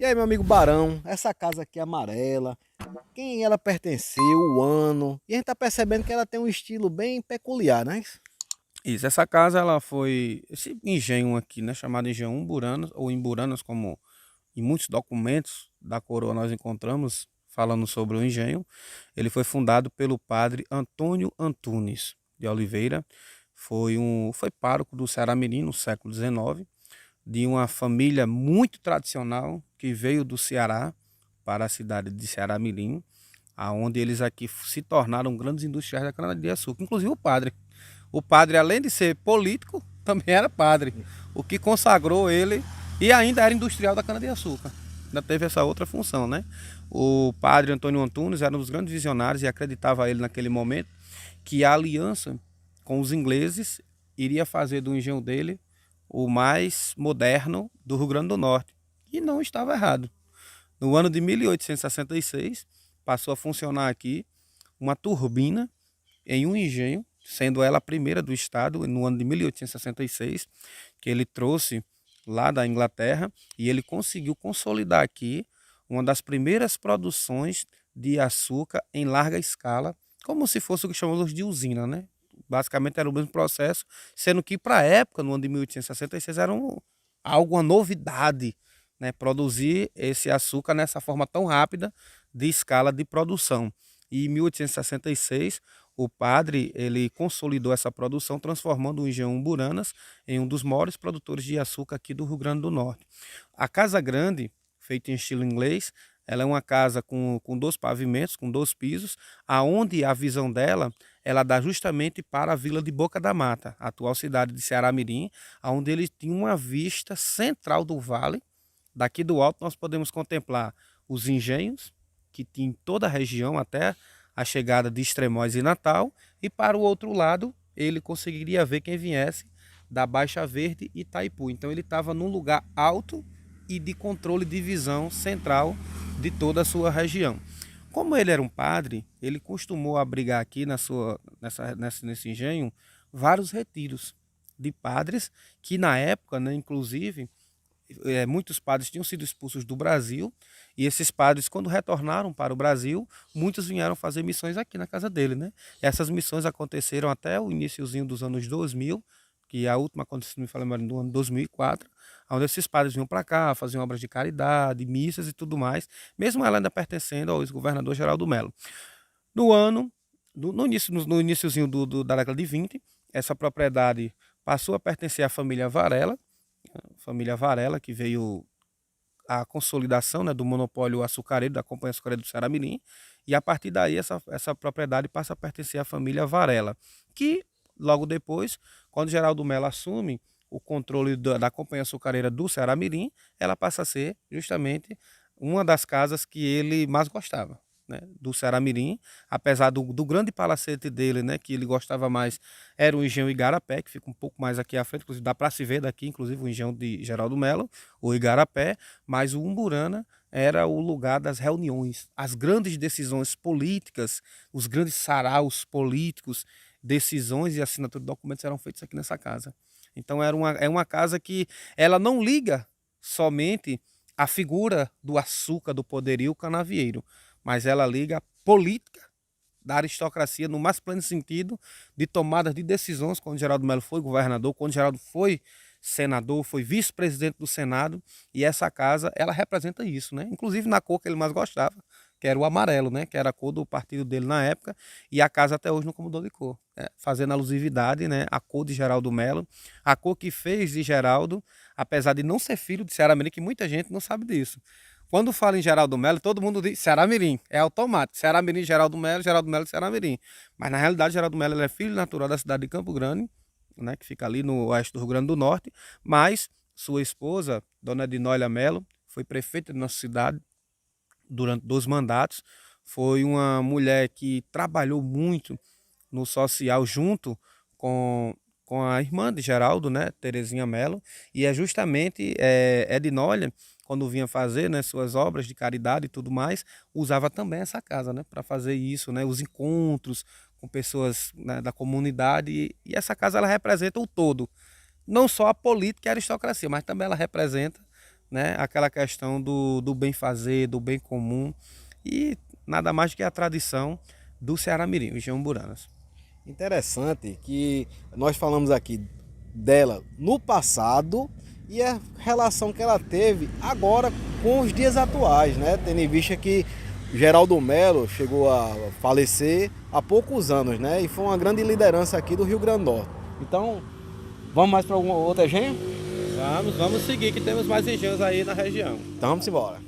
aí, meu amigo Barão, essa casa aqui é amarela, quem ela pertenceu, o ano, e a gente tá percebendo que ela tem um estilo bem peculiar, né? Isso, essa casa ela foi esse engenho aqui, né, chamado Engenho Umburanas ou Imburanas, como em muitos documentos da coroa nós encontramos falando sobre o engenho. Ele foi fundado pelo padre Antônio Antunes de Oliveira. Foi pároco do Ceará-Mirim no século XIX, de uma família muito tradicional que veio do Ceará para a cidade de Ceará-Mirim, aonde eles aqui se tornaram grandes industriais da cana-de-açúcar, inclusive o padre. O padre, além de ser político, também era padre, o que consagrou ele e ainda era industrial da cana-de-açúcar. Ainda teve essa outra função, né? O padre Antônio Antunes era um dos grandes visionários e acreditava ele naquele momento que a aliança com os ingleses iria fazer do engenho dele o mais moderno do Rio Grande do Norte. E não estava errado. No ano de 1866, passou a funcionar aqui uma turbina em um engenho, sendo ela a primeira do estado, no ano de 1866, que ele trouxe lá da Inglaterra e ele conseguiu consolidar aqui uma das primeiras produções de açúcar em larga escala, como se fosse o que chamamos de usina, né? Basicamente era o mesmo processo, sendo que para a época, no ano de 1866, era algo, uma novidade, né? Produzir esse açúcar nessa forma tão rápida de escala de produção. E em 1866, o padre ele consolidou essa produção, transformando o Engenho Umburanas em um dos maiores produtores de açúcar aqui do Rio Grande do Norte. A Casa Grande, feita em estilo inglês, ela é uma casa com dois pavimentos, com dois pisos, aonde a visão dela ela dá justamente para a vila de Boca da Mata, a atual cidade de Ceará-Mirim, onde ele tinha uma vista central do vale. Daqui do alto nós podemos contemplar os engenhos, que tinha em toda a região até a chegada de Extremóis e Natal, e para o outro lado ele conseguiria ver quem viesse da Baixa Verde e Itaipu. Então ele estava num lugar alto e de controle de visão central de toda a sua região. Como ele era um padre, ele costumou abrigar aqui nesse engenho vários retiros de padres que na época, né, inclusive, muitos padres tinham sido expulsos do Brasil e esses padres, quando retornaram para o Brasil, muitos vieram fazer missões aqui na casa dele, né? E essas missões aconteceram até o iniciozinho dos anos 2000, que a última aconteceu, me falei, no ano 2004, onde esses padres vinham para cá, faziam obras de caridade, missas e tudo mais, mesmo ela ainda pertencendo ao ex-governador Geraldo Melo. No ano, no iniciozinho da década de 20, essa propriedade passou a pertencer à família Varela, que veio a consolidação, né, do monopólio açucareiro, da Companhia Açucareira do Ceará-Mirim, e a partir daí essa propriedade passa a pertencer à família Varela, que logo depois, quando Geraldo Mello assume o controle da Companhia Açucareira do Ceará-Mirim, ela passa a ser justamente uma das casas que ele mais gostava, né, do Ceará-Mirim, apesar do grande palacete dele, né, que ele gostava mais, era o engenho Igarapé, que fica um pouco mais aqui à frente, inclusive dá para se ver daqui, inclusive o engenho de Geraldo Melo, o Igarapé, mas o Umburana era o lugar das reuniões, as grandes decisões políticas, os grandes saraus políticos, decisões e assinatura de documentos eram feitos aqui nessa casa. Então é uma casa que ela não liga somente a figura do açúcar, do poderio canavieiro, mas ela liga a política da aristocracia no mais pleno sentido de tomada de decisões, quando Geraldo Melo foi governador, quando Geraldo foi senador, foi vice-presidente do Senado, e essa casa, ela representa isso, né? Inclusive na cor que ele mais gostava, que era o amarelo, né? Que era a cor do partido dele na época, e a casa até hoje não mudou de cor, né? Fazendo alusividade, né? A cor de Geraldo Melo, a cor que fez de Geraldo, apesar de não ser filho de Ceará Mirim, que muita gente não sabe disso. Quando fala em Geraldo Melo, todo mundo diz Ceará Mirim, é automático. Ceará Mirim, Geraldo Melo, Ceará Mirim. Mas na realidade, Geraldo Melo ele é filho natural da cidade de Campo Grande, né, que fica ali no oeste do Rio Grande do Norte, mas sua esposa, Dona Edinólia Melo, foi prefeita de nossa cidade durante 2 mandatos. Foi uma mulher que trabalhou muito no social junto com, com a irmã de Geraldo, né, Terezinha Mello, e é justamente Edinólia, quando vinha fazer, né, suas obras de caridade e tudo mais, usava também essa casa, né, para fazer isso, né, os encontros com pessoas, né, da comunidade, e essa casa ela representa o todo, não só a política e a aristocracia, mas também ela representa né? Aquela questão do bem fazer, do bem comum e nada mais do que a tradição do Ceará Mirim, o Engenho Umburanas. Interessante que nós falamos aqui dela no passado e a relação que ela teve agora com os dias atuais, né? Tendo em vista que Geraldo Melo chegou a falecer há poucos anos, né? E foi uma grande liderança aqui do Rio Grande do Norte. Então, vamos mais para alguma outra engenho? Vamos seguir que temos mais engenhos aí na região. Então vamos embora.